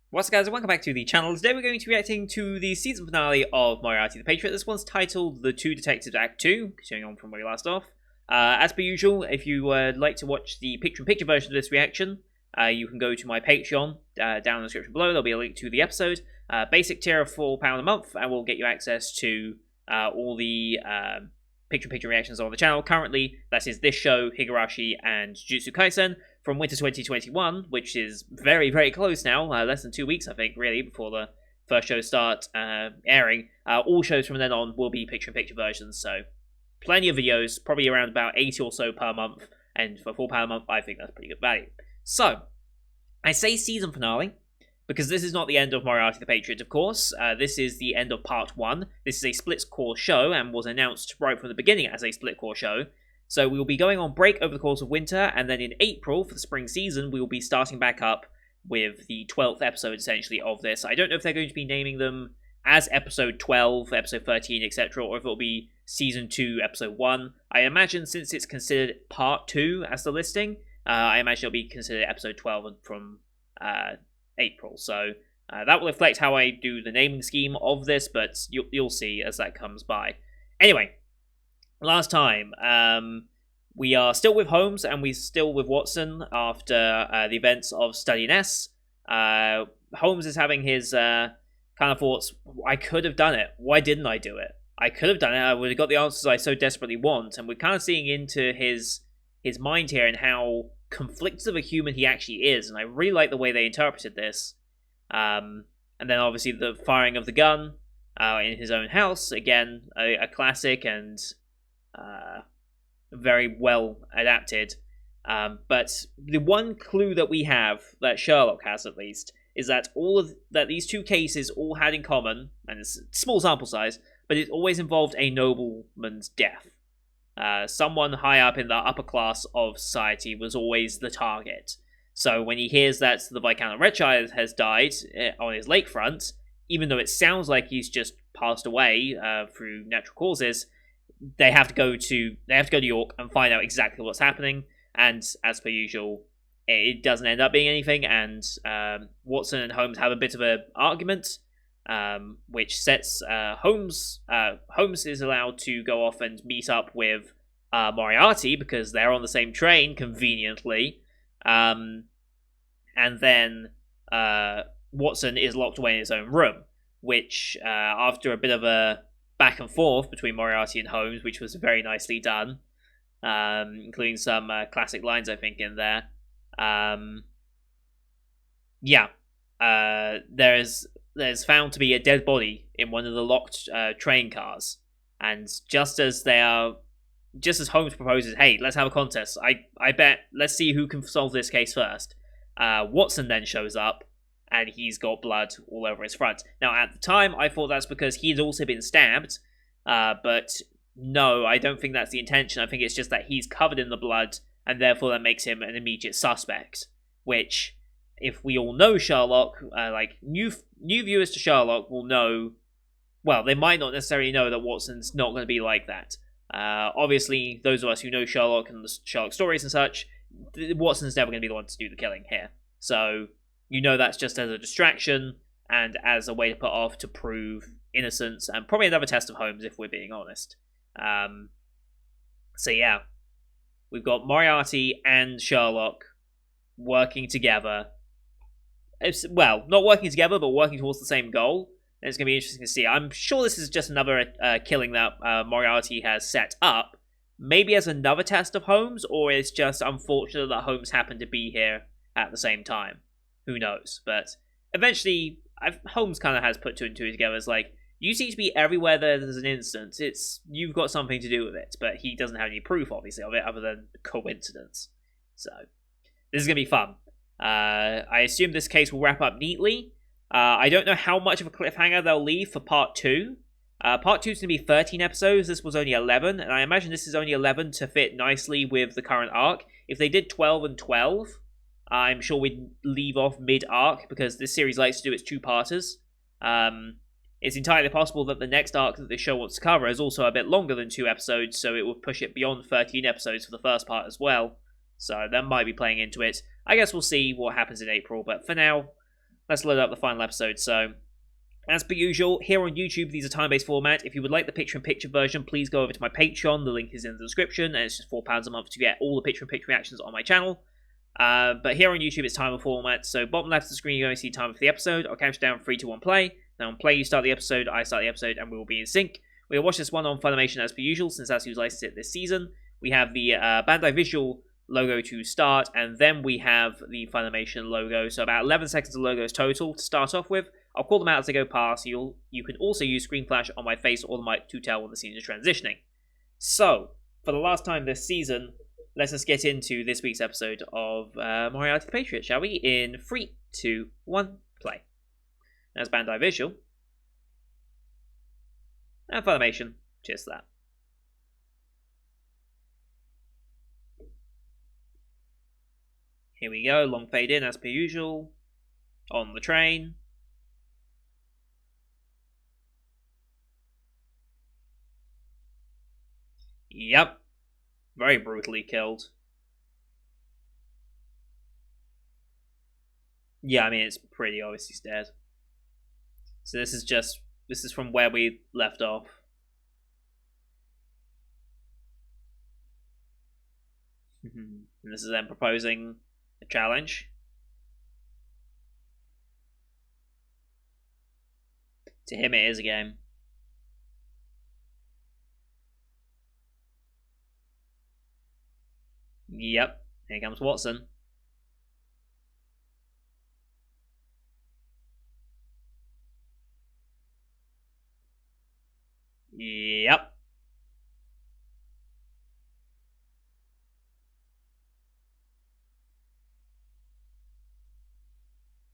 What's up, guys, and welcome back to the channel. Today we're going to be reacting to the season finale of Moriarty the Patriot. This one's titled The Two Detectives Act 2, continuing on from where we last off. As per usual, if you would like to watch the picture-in-picture version of this reaction, you can go to my Patreon down in the description below. There'll be a link to the episode. Basic tier of £4 a month, and we'll get you access to all the picture-in-picture reactions on the channel. Currently, that is this show, Higurashi, and Jujutsu Kaisen from winter 2021, which is very, very close now. Less than 2 weeks, I think, really, before the first show start airing. All shows from then on will be picture-in-picture versions, so plenty of videos, probably around about 80 or so per month, and for £4 a month, I think that's pretty good value. So, I say season finale, because this is not the end of Moriarty the Patriot, of course. This is the end of part 1. This is a split-course show, and was announced right from the beginning as a split-course show. So we will be going on break over the course of winter, and then in April, for the spring season, we will be starting back up with the 12th episode, essentially, of this. I don't know if they're going to be naming them as episode 12, episode 13, etc., or if it'll be season 2, episode 1. I imagine, since it's considered part 2 as the listing, I imagine it'll be considered episode 12 from April. So that will reflect how I do the naming scheme of this, but you'll see as that comes by. Anyway, last time, we are still with Holmes, and we're still with Watson after the events of Study in S. Holmes is having his kind of thoughts, I could have done it. Why didn't I do it? I could have done it. I would have got the answers I so desperately want. And we're kind of seeing into his mind here and how conflicted of a human he actually is. And I really like the way they interpreted this. And then obviously the firing of the gun in his own house. Again, a classic and very well adapted. But the one clue that we have, that Sherlock has at least, is that these two cases all had in common, and it's a small sample size, but it always involved a nobleman's death. Someone high up in the upper class of society was always the target. So when he hears that the Viscount Redshire has died on his lakefront, even though it sounds like he's just passed away through natural causes, they have to go to York and find out exactly what's happening. And as per usual, it doesn't end up being anything. And Watson and Holmes have a bit of an argument, which sets Holmes. Holmes is allowed to go off and meet up with Moriarty because they're on the same train, conveniently. And then Watson is locked away in his own room, which after a bit of a back and forth between Moriarty and Holmes, which was very nicely done, including some classic lines, I think, in there. There's found to be a dead body in one of the locked train cars, and just as Holmes proposes, hey, let's have a contest. I bet, let's see who can solve this case first. Watson then shows up, and he's got blood all over his front. Now, at the time, I thought that's because he had also been stabbed, but no, I don't think that's the intention. I think it's just that he's covered in the blood, and therefore that makes him an immediate suspect, which, if we all know Sherlock, new viewers to Sherlock will know, well, they might not necessarily know that Watson's not going to be like that. Obviously, those of us who know Sherlock and the Sherlock stories and such, Watson's never going to be the one to do the killing here. So, you know that's just as a distraction, and as a way to put off to prove innocence, and probably another test of Holmes, if we're being honest. So yeah, we've got Moriarty and Sherlock working together. Well, not working together, but working towards the same goal. And it's going to be interesting to see. I'm sure this is just another killing that Moriarty has set up. Maybe as another test of Holmes, or it's just unfortunate that Holmes happened to be here at the same time. Who knows? But eventually, Holmes kind of has put 2 and 2 together. It's like, you seem to be everywhere there's an instance. You've got something to do with it. But he doesn't have any proof, obviously, of it, other than coincidence. So, this is going to be fun. I assume this case will wrap up neatly. I don't know how much of a cliffhanger they'll leave for part 2. Part 2 is going to be 13 episodes. This was only 11, and I imagine this is only 11 to fit nicely with the current arc. If they did 12 and 12, I'm sure we'd leave off mid-arc, because this series likes to do its two-parters. It's entirely possible that the next arc that this show wants to cover is also a bit longer than 2 episodes, so it will push it beyond 13 episodes for the first part as well. So that might be playing into it. I guess we'll see what happens in April, but for now, let's load up the final episode. So, as per usual, here on YouTube, these are time-based format. If you would like the picture-in-picture version, please go over to my Patreon. The link is in the description, and it's just £4 a month to get all the picture-in-picture reactions on my channel. But here on YouTube, it's timer format. So bottom left of the screen, you're going to see time for the episode. I'll count down 3, 2, 1, play. Then on play, you start the episode, I start the episode, and we will be in sync. We'll watch this one on Funimation as per usual, since that's who's licensed it this season. We have the Bandai Visual logo to start, and then we have the Funimation logo. So about 11 seconds of logos total to start off with. I'll call them out as they go past. You can also use screen flash on my face or the mic to tell when the scene is transitioning. So, for the last time this season, let's just get into this week's episode of Moriarty the Patriot, shall we? In 3, 2, 1, play. That's Bandai Visual. And Funimation. Cheers to that. Here we go, long fade in as per usual. On the train. Yep. Very brutally killed. Yeah, I mean, it's pretty obviously dead. So this is from where we left off. And this is them proposing a challenge. To him it is a game. Yep, here comes Watson. Yep.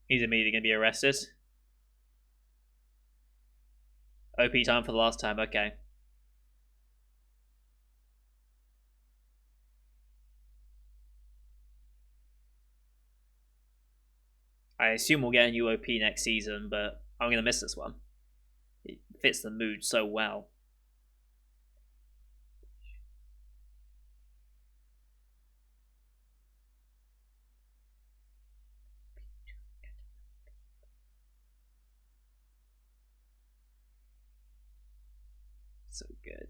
He's immediately going to be arrested. OP time for the last time, okay. I assume we'll get a new OP next season, but I'm going to miss this one. It fits the mood so well. So good.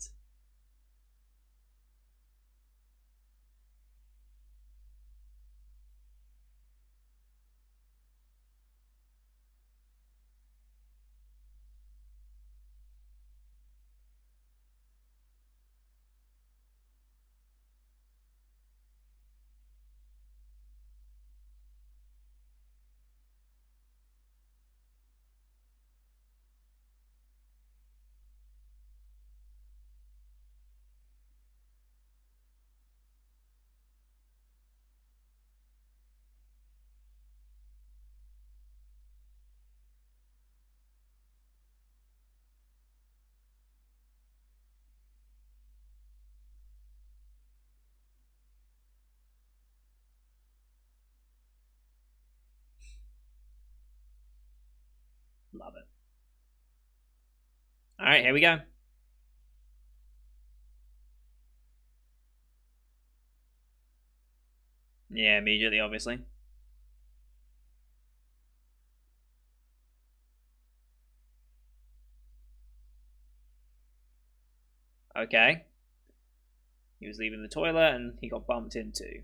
Love it. Alright, here we go. Yeah, immediately, obviously. Okay. He was leaving the toilet and he got bumped into.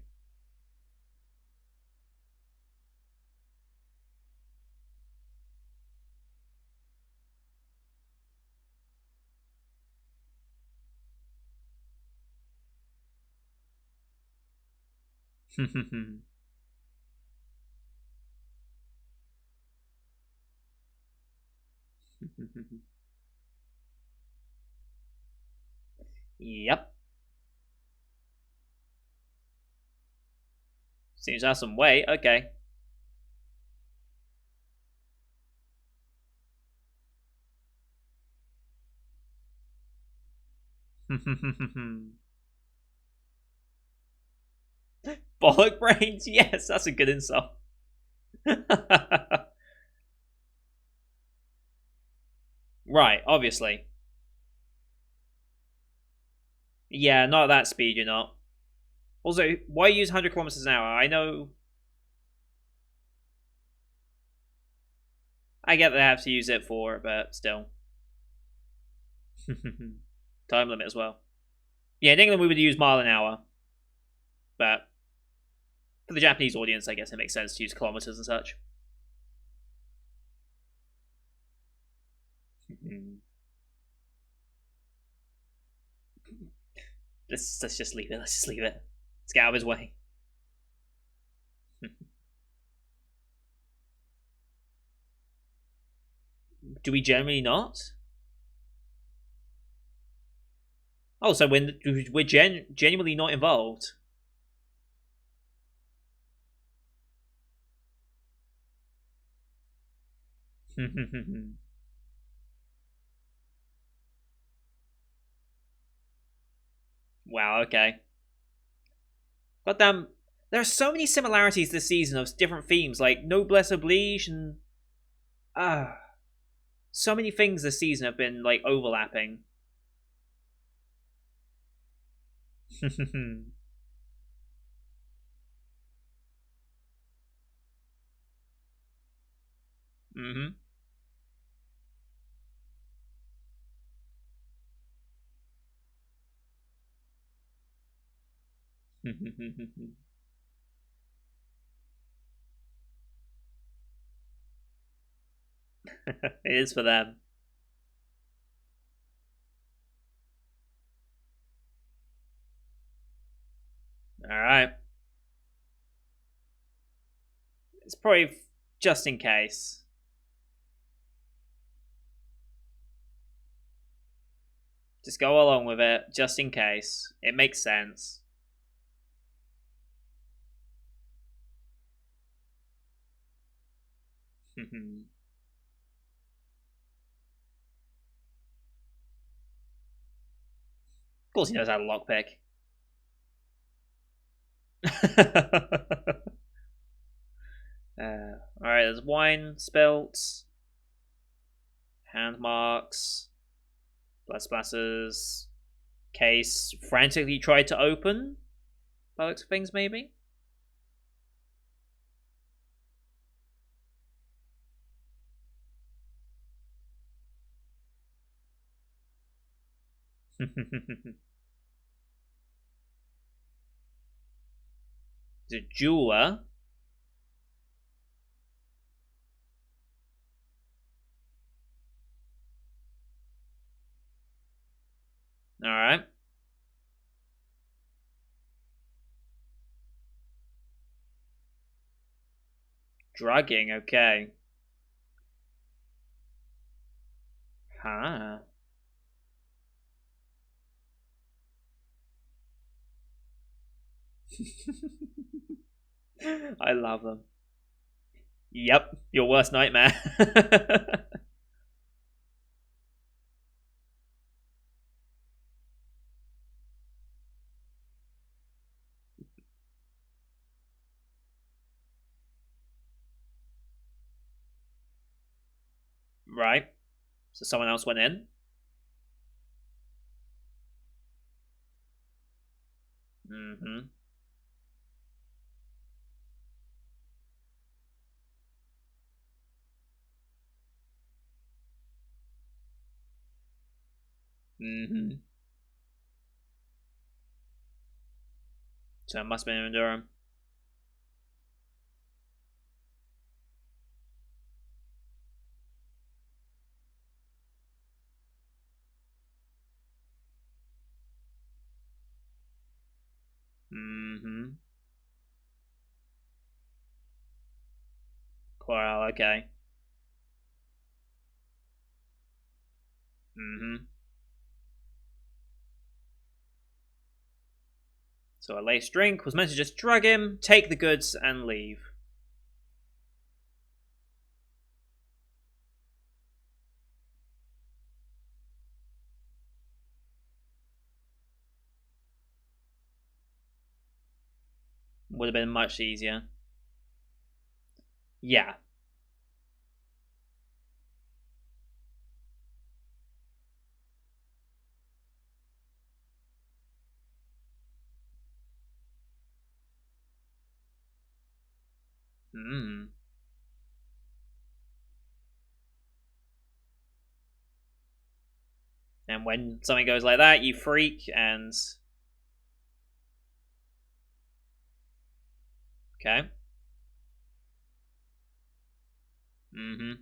Yep. Seems to have some weight, okay. Bollock brains? Yes, that's a good insult. Right, obviously. Yeah, not at that speed, you're not. Also, why use 100 kilometers an hour? I know. I get they have to use it for it, but still. Time limit as well. Yeah, in England we would use mile an hour, but for the Japanese audience, I guess it makes sense to use kilometers and such. Let's just leave it. Let's just leave it. Let's get out of his way. Do we generally not? Oh, so we're genuinely not involved. Wow, okay. Goddamn, there are so many similarities this season of different themes, like Noblesse Oblige and so many things this season have been like overlapping. Mm-hmm. It is for them. All right. It's probably just in case. Just go along with it, just in case. It makes sense. Of course, he knows how to lockpick. Alright, there's wine spilt, hand marks, blood splatters, case frantically tried to open. By looks of things, maybe? The jeweler. Alright. Drugging, okay. Huh. I love them. Yep, your worst nightmare. Right. So someone else went in. Mm-hmm. Mm-hmm. So it must have been in Durham. Mm-hmm. Coral, okay. Mm-hmm. So a laced drink was meant to just drug him, take the goods, and leave. Would have been much easier. Yeah. Hmm. And when something goes like that, you freak and... Okay. Mm-hmm.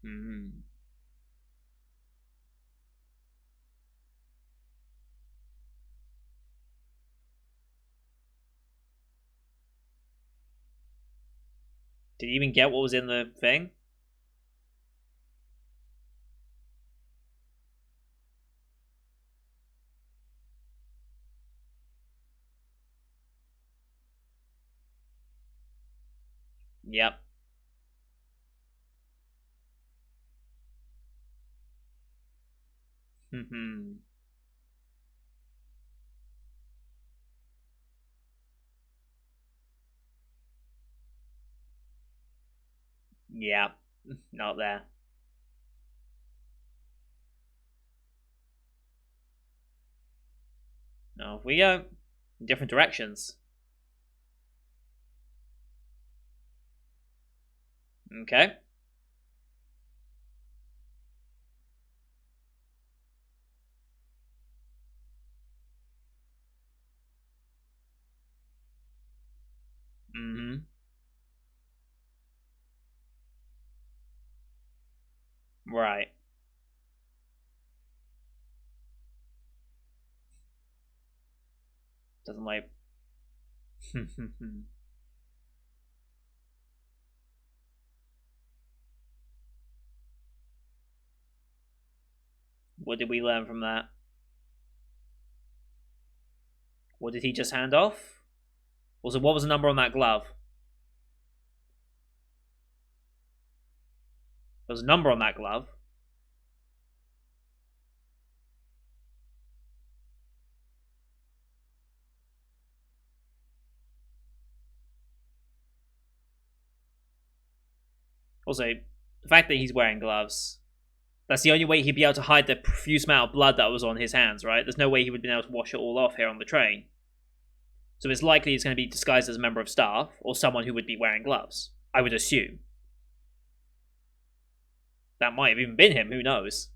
Mm-hmm. Did you even get what was in the thing? Yep. Mm-hmm. Yeah. Not there. Off we go. Different directions. Okay. Mm-hmm. Right. Doesn't like... What did we learn from that? What did he just hand off? What was the number on that glove? There was a number on that glove. Also, the fact that he's wearing gloves, that's the only way he'd be able to hide the profuse amount of blood that was on his hands, right? There's no way he would be able to wash it all off here on the train. So it's likely he's going to be disguised as a member of staff or someone who would be wearing gloves. I would assume. That might have even been him, who knows?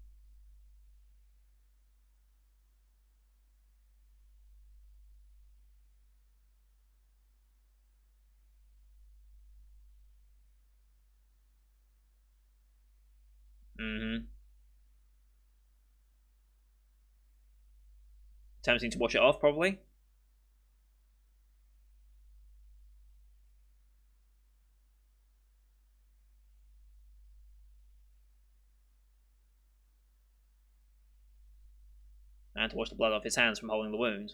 Mm-hmm. Attempting to wash it off, probably. And to wash the blood off his hands from holding the wound.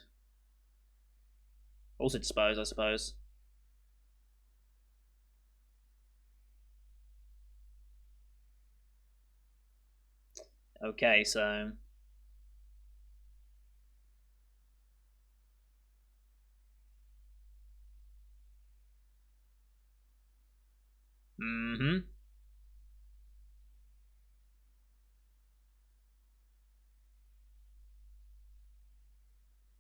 Also dispose, I suppose. Okay, so... Mm-hmm.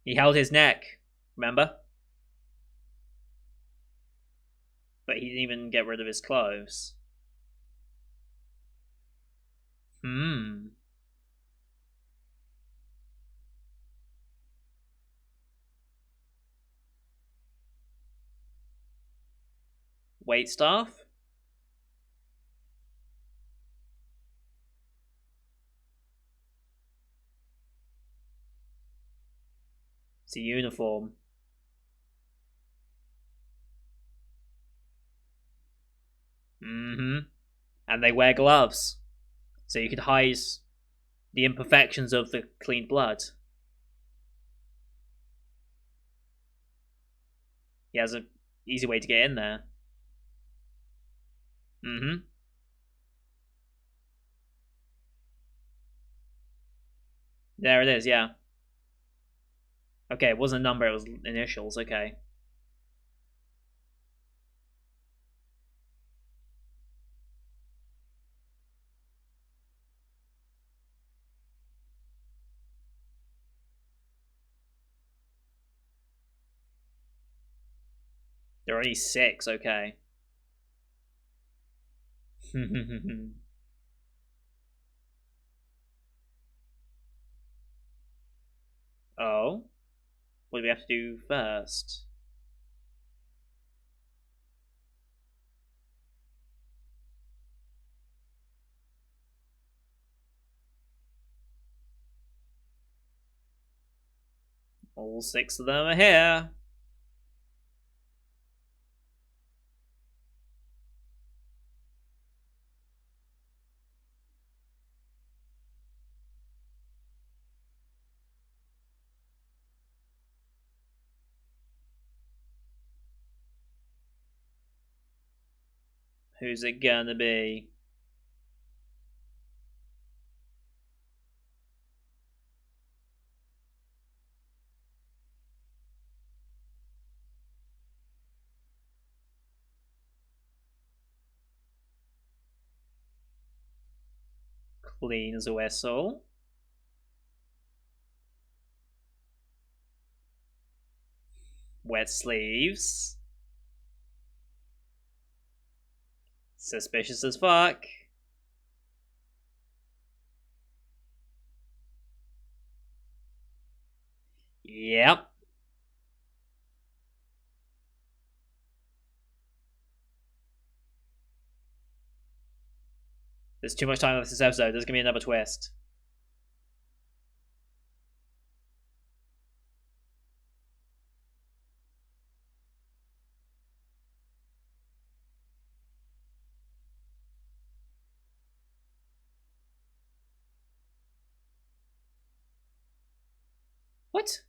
He held his neck, remember? But he didn't even get rid of his clothes. Hmm. Wait staff? It's a uniform. Mm-hmm. And they wear gloves. So you could hide the imperfections of the clean blood. He has an easy way to get in there. Mm-hmm. There it is, yeah. Okay, it wasn't a number, it was initials, okay. There are only 6, okay. Oh? What do we have to do first? All 6 of them are here. Who's it gonna be? Clean as a whistle. Wet sleeves. Suspicious as fuck. Yep. There's too much time left this episode. There's gonna be another twist. What?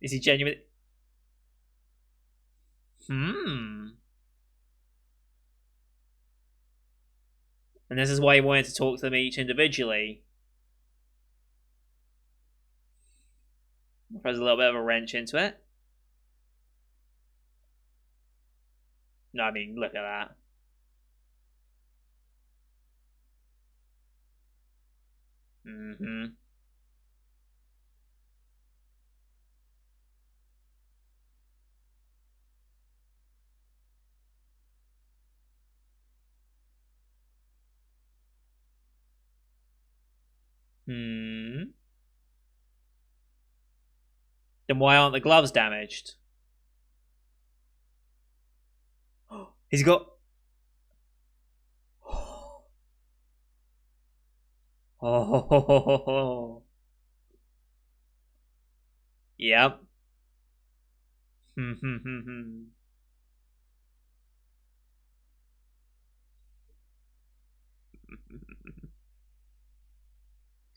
Is he genuine? Hmm. And this is why he wanted to talk to them each individually. Throws a little bit of a wrench into it. No, I mean, look at that. Mm-hmm. Hmm. Then why aren't the gloves damaged? He's got. Oh. Yep.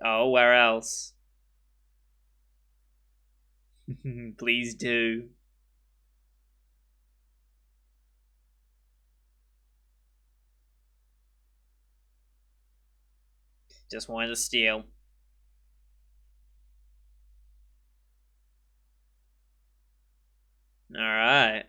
Oh, where else? Please do. Just wanted to steal. Alright.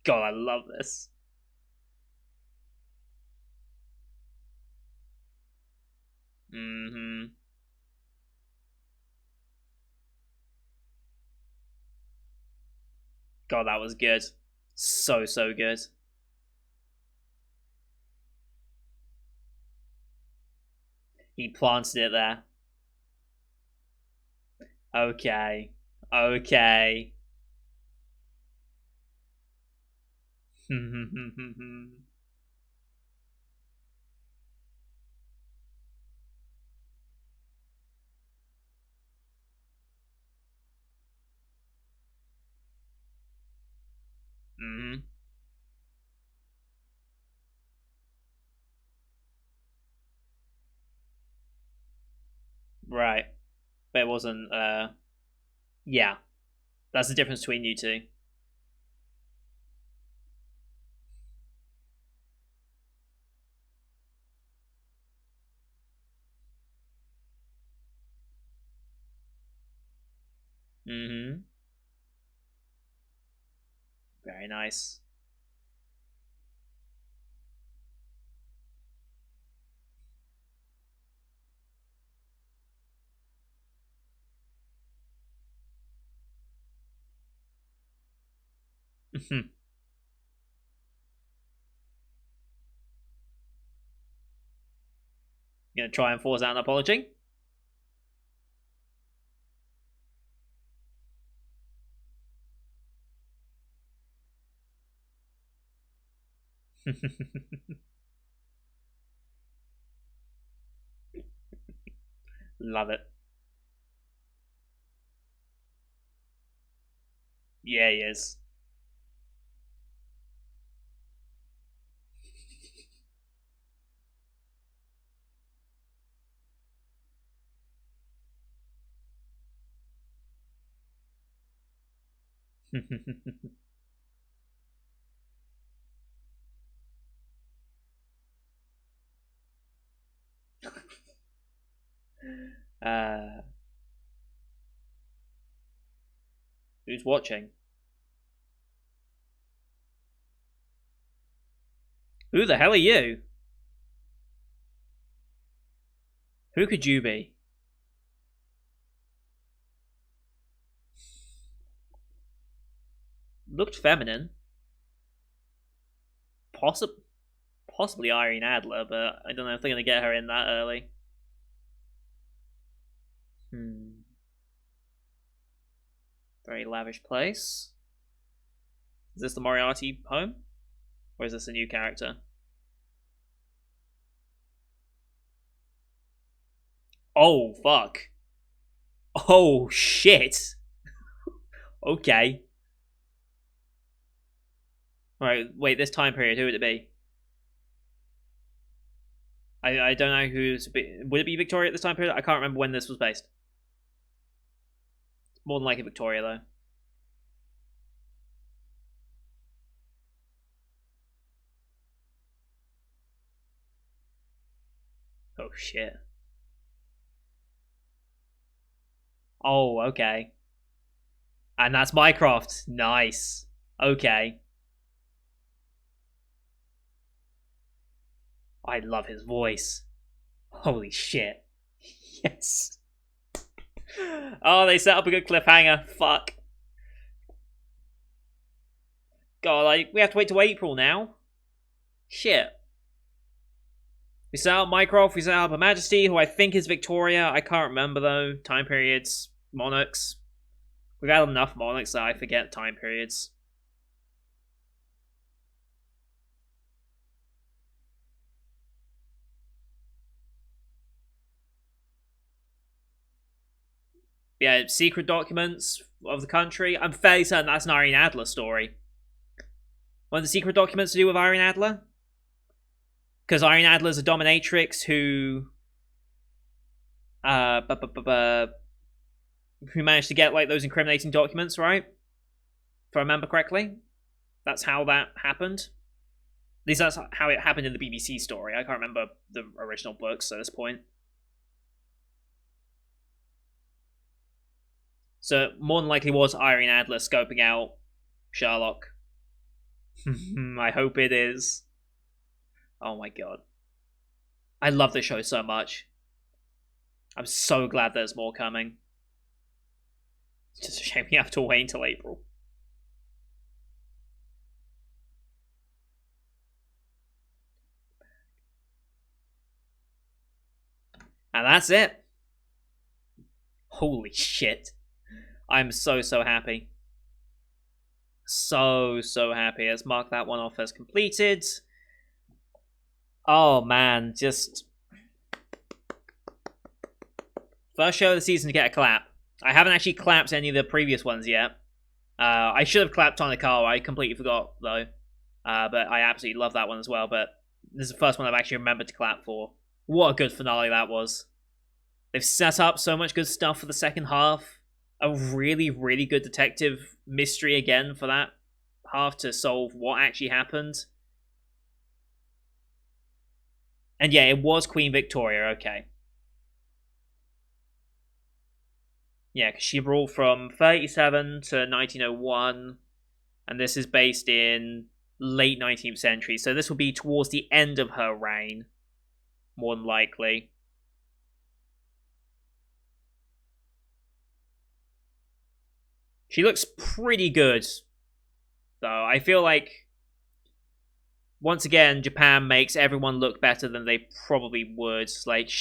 God, I love this. Mm-hmm. God, that was good. So, so good. He planted it there. Okay. Okay. Mm-hmm. Right. But it wasn't, yeah. That's the difference between you two. Mm-hmm. Very nice. You gonna try and force out an apology? Love it. Yeah, he is. uh, who's watching? Who the hell are you? Who could you be? Looked feminine. Possibly Irene Adler, but I don't know if they're gonna get her in that early. Very lavish place. Is this the Moriarty home? Or is this a new character? Oh, fuck. Oh, shit. Okay. Right, wait, this time period, who would it be? I don't know who's... Would it be Victoria at this time period? I can't remember when this was based. More than likely Victoria, though. Oh, shit. Oh, okay. And that's Mycroft. Nice. Okay. I love his voice. Holy shit. Yes. Oh, they set up a good cliffhanger. Fuck. God, like, we have to wait till April now. Shit. We set up Mycroft, we set up Her Majesty, who I think is Victoria. I can't remember, though. Time periods, monarchs. We've had enough monarchs that I forget time periods. Yeah, secret documents of the country. I'm fairly certain that's an Irene Adler story. One of the secret documents to do with Irene Adler? Because Irene Adler's a dominatrix who managed to get like those incriminating documents, right? If I remember correctly. That's how that happened. At least that's how it happened in the BBC story. I can't remember the original books at this point. So more than likely was Irene Adler scoping out Sherlock. I hope it is. Oh my god. I love this show so much. I'm so glad there's more coming. It's just a shame we have to wait until April. And that's it. Holy shit. I'm so happy. So happy. Let's mark that one off as completed. Oh man, just... First show of the season to get a clap. I haven't actually clapped any of the previous ones yet. I should have clapped on the car. I completely forgot, though. But I absolutely love that one as well. But this is the first one I've actually remembered to clap for. What a good finale that was. They've set up so much good stuff for the second half a really, really good detective mystery again for that half to solve what actually happened. And yeah, it was Queen Victoria, okay. Yeah, because she ruled from 37 to 1901, and this is based in late 19th century, so this will be towards the end of her reign, more than likely. She looks pretty good, though. I feel like, once again, Japan makes everyone look better than they probably would. Like,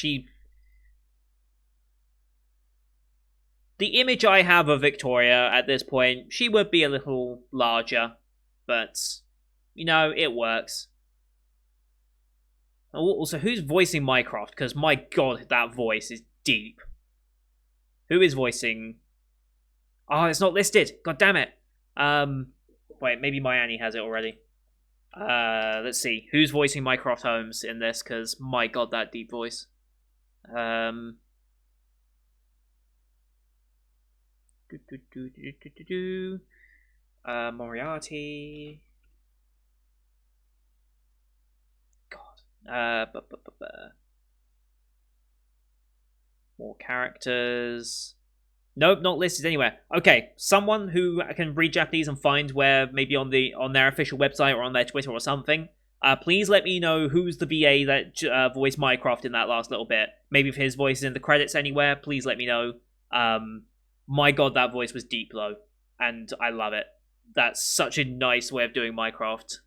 the image I have of Victoria at this point, she would be a little larger, but, it works. Also, who's voicing Mycroft? Because, my god, that voice is deep. Who is voicing... Oh, it's not listed! God damn it! Wait, maybe my Annie has it already. Let's see. Who's voicing Mycroft Holmes in this? Because, my god, that deep voice. Moriarty. God. More characters. Nope, not listed anywhere. Okay, someone who can read Japanese and find where, maybe on their official website or on their Twitter or something. Please let me know who's the VA that voiced Mycroft in that last little bit. Maybe if his voice is in the credits anywhere, please let me know. My god, that voice was deep though, and I love it. That's such a nice way of doing Mycroft.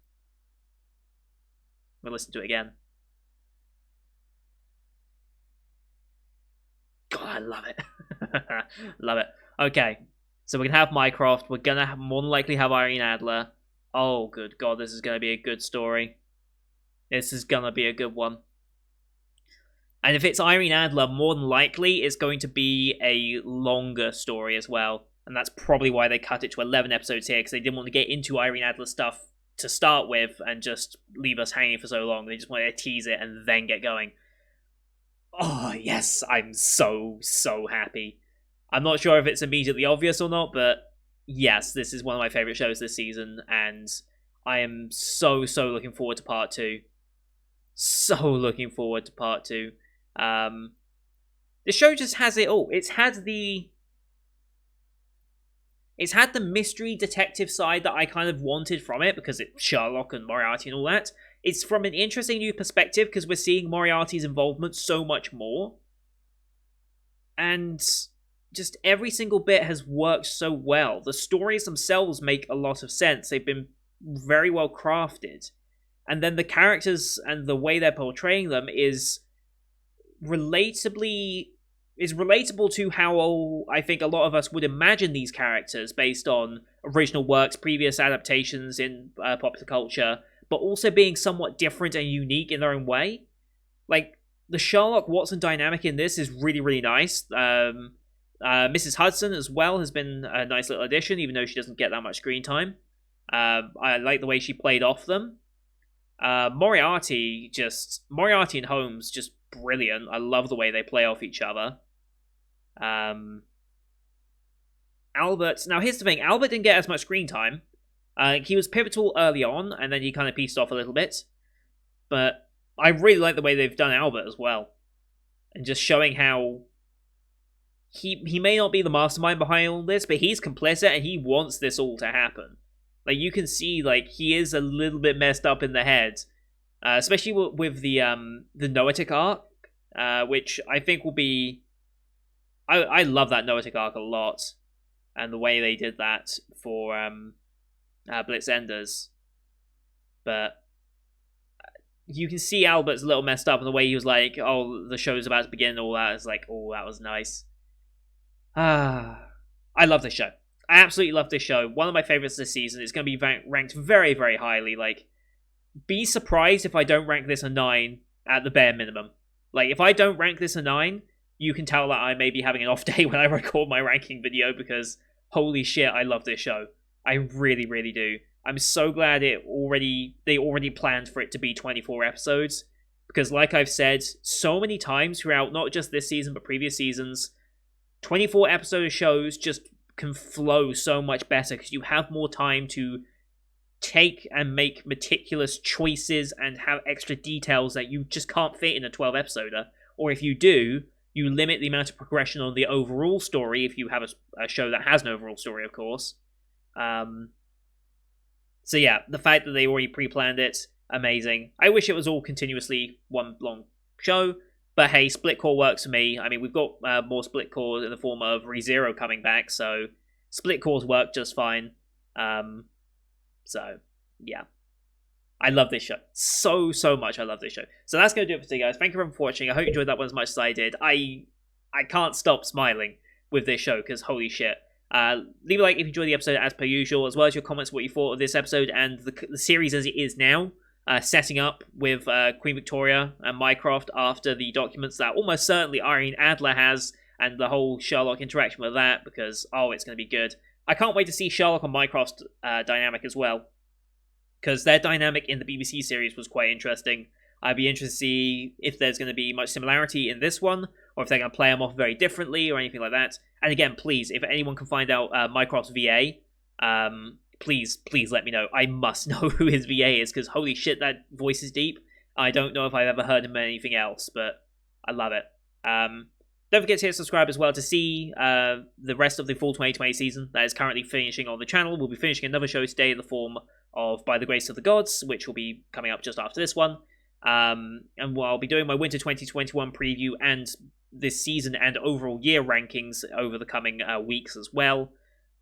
We'll listen to it again. God, I love it. Love it. Okay, so we're gonna have Mycroft. We're gonna more than likely have Irene Adler. Oh, good god, this is gonna be a good story. This is gonna be a good one. And if it's Irene Adler, more than likely it's going to be a longer story as well. And that's probably why they cut it to 11 episodes here, because they didn't want to get into Irene Adler stuff to start with and just leave us hanging for so long. They just wanted to tease it and then get going. Oh, yes, I'm so happy. I'm not sure if it's immediately obvious or not, but yes, this is one of my favourite shows this season, and I am so looking forward to part 2. So looking forward to part 2. The show just has it all. It's had the mystery detective side that I kind of wanted from it, because it's Sherlock and Moriarty and all that. It's from an interesting new perspective, because we're seeing Moriarty's involvement so much more. And just every single bit has worked so well. The stories themselves make a lot of sense. They've been very well crafted. And then the characters and the way they're portraying them is relatable to how I think a lot of us would imagine these characters based on original works, previous adaptations in popular culture, but also being somewhat different and unique in their own way. Like, the Sherlock-Watson dynamic in this is really, really nice. Mrs. Hudson as well has been a nice little addition, even though she doesn't get that much screen time. I like the way she played off them. Moriarty and Holmes, just brilliant. I love the way they play off each other. Albert, now here's the thing, Albert didn't get as much screen time. He was pivotal early on, and then he kind of pieced off a little bit. But I really like the way they've done Albert as well. And just showing how he may not be the mastermind behind all this, but he's complicit and he wants this all to happen. Like, you can see, like, he is a little bit messed up in the head. Especially with the Noetic arc, which I think will be... I love that Noetic arc a lot. And the way they did that for Blitzenders. But you can see Albert's a little messed up, and the way he was like, oh, the show's about to begin and all that. It's like, oh, that was nice. I love this show. I absolutely love this show. One of my favorites this season. It's going to be ranked very, very highly. Like, be surprised if I don't rank this a 9 at the bare minimum. Like, if I don't rank this a 9, you can tell that I may be having an off day when I record my ranking video, because holy shit, I love this show. I really, really do. I'm so glad they already planned for it to be 24 episodes, because like I've said so many times throughout not just this season but previous seasons, 24 episode shows just can flow so much better because you have more time to take and make meticulous choices and have extra details that you just can't fit in a 12 episoder. Or if you do, you limit the amount of progression on the overall story if you have a show that has an overall story, of course. So yeah, the fact that they already pre-planned it, amazing. I wish it was all continuously one long show, but hey, split core works for me. I mean, we've got more split cores in the form of ReZero coming back, so split cores work just fine. So yeah, I love this show so much. I love this show. So that's gonna do it for today, guys. Thank you everyone for watching. I hope you enjoyed that one as much as I did. I can't stop smiling with this show because holy shit. Leave a like if you enjoyed the episode as per usual, as well as your comments what you thought of this episode and the series as it is now, setting up with Queen Victoria and Mycroft after the documents that almost certainly Irene Adler has, and the whole Sherlock interaction with that, because it's going to be good. I can't wait to see Sherlock and Mycroft's dynamic as well, because their dynamic in the BBC series was quite interesting. I'd be interested to see if there's going to be much similarity in this one, or if they're going to play them off very differently, or anything like that. And again, please, if anyone can find out Mycroft's VA, please let me know. I must know who his VA is, because holy shit, that voice is deep. I don't know if I've ever heard him in anything else, but I love it. Don't forget to hit subscribe as well to see the rest of the full 2020 season that is currently finishing on the channel. We'll be finishing another show today in the form of By the Grace of the Gods, which will be coming up just after this one. And I'll be doing my Winter 2021 preview and this season and overall year rankings over the coming weeks as well.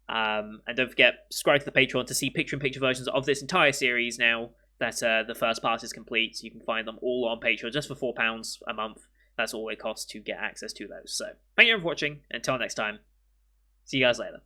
And don't forget, subscribe to the Patreon to see picture-in-picture versions of this entire series now that the first part is complete. So you can find them all on Patreon just for £4 a month. That's all it costs to get access to those. So, thank you for watching. Until next time, see you guys later.